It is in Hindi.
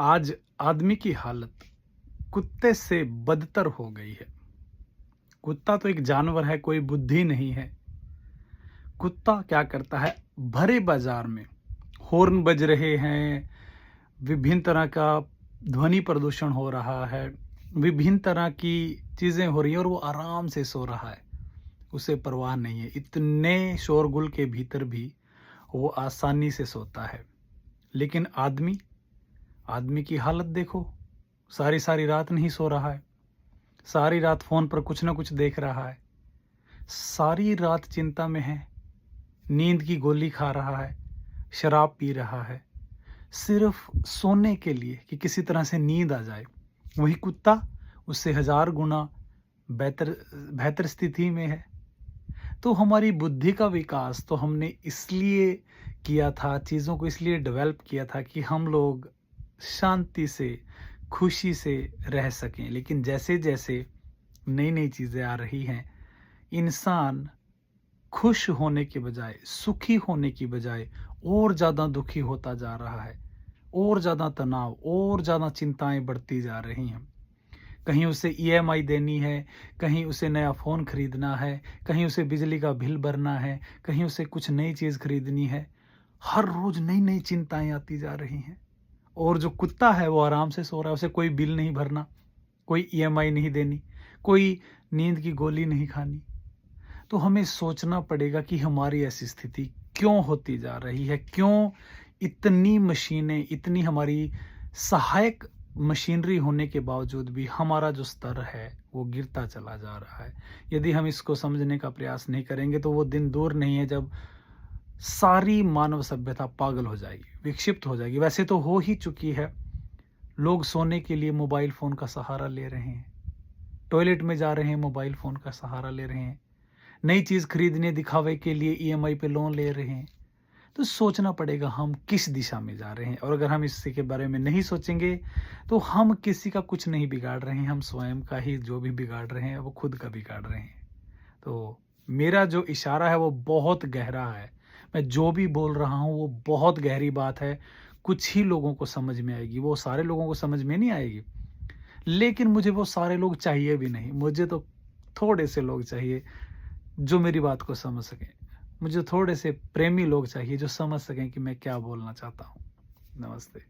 आज आदमी की हालत कुत्ते से बदतर हो गई है। कुत्ता तो एक जानवर है, कोई बुद्धि नहीं है। कुत्ता क्या करता है, भरे बाजार में हॉर्न बज रहे हैं, विभिन्न तरह का ध्वनि प्रदूषण हो रहा है, विभिन्न तरह की चीज़ें हो रही हैं और वो आराम से सो रहा है। उसे परवाह नहीं है, इतने शोरगुल के भीतर भी वो आसानी से सोता है। लेकिन आदमी आदमी की हालत देखो, सारी सारी रात नहीं सो रहा है, सारी रात फोन पर कुछ ना कुछ देख रहा है, सारी रात चिंता में है, नींद की गोली खा रहा है, शराब पी रहा है, सिर्फ सोने के लिए कि किसी तरह से नींद आ जाए। वही कुत्ता उससे हजार गुना बेहतर बेहतर स्थिति में है। तो हमारी बुद्धि का विकास तो हमने इसलिए किया था, चीज़ों को इसलिए डेवलप किया था कि हम लोग शांति से, खुशी से रह सकें। लेकिन जैसे-जैसे नई-नई चीज़ें आ रही हैं, इंसान खुश होने के बजाय, सुखी होने की बजाय और ज़्यादा दुखी होता जा रहा है। और ज़्यादा तनाव, और ज़्यादा चिंताएँ बढ़ती जा रही हैं। कहीं उसे ईएमआई देनी है, कहीं उसे नया फ़ोन खरीदना है, कहीं उसे बिजली का बिल भरना है, कहीं उसे कुछ नई चीज़ खरीदनी है। हर रोज़ नई-नई चिंताएँ आती जा रही हैं। और जो कुत्ता है वो आराम से सो रहा है, उसे कोई बिल नहीं भरना, कोई ईएमआई नहीं देनी, कोई नींद की गोली नहीं खानी। तो हमें सोचना पड़ेगा कि हमारी ऐसी स्थिति क्यों होती जा रही है? क्यों इतनी मशीनें, इतनी हमारी सहायक मशीनरी होने के बावजूद भी हमारा जो स्तर है वो गिरता चला जा रहा है। यदि हम इसको समझने का प्रयास नहीं करेंगे तो वो दिन दूर नहीं है जब सारी मानव सभ्यता पागल हो जाएगी, विक्षिप्त हो जाएगी। वैसे तो हो ही चुकी है। लोग सोने के लिए मोबाइल फ़ोन का सहारा ले रहे हैं, टॉयलेट में जा रहे हैं, मोबाइल फ़ोन का सहारा ले रहे हैं, नई चीज़ खरीदने दिखावे के लिए ईएमआई पे लोन ले रहे हैं। तो सोचना पड़ेगा हम किस दिशा में जा रहे हैं। और अगर हम इसी के बारे में नहीं सोचेंगे तो हम किसी का कुछ नहीं बिगाड़ रहे हैं, हम स्वयं का ही जो भी बिगाड़ रहे हैं वो खुद का बिगाड़ रहे हैं। तो मेरा जो इशारा है वो बहुत गहरा है। मैं जो भी बोल रहा हूँ वो बहुत गहरी बात है। कुछ ही लोगों को समझ में आएगी, वो सारे लोगों को समझ में नहीं आएगी। लेकिन मुझे वो सारे लोग चाहिए भी नहीं। मुझे तो थोड़े से लोग चाहिए जो मेरी बात को समझ सकें। मुझे थोड़े से प्रेमी लोग चाहिए जो समझ सकें कि मैं क्या बोलना चाहता हूँ। नमस्ते।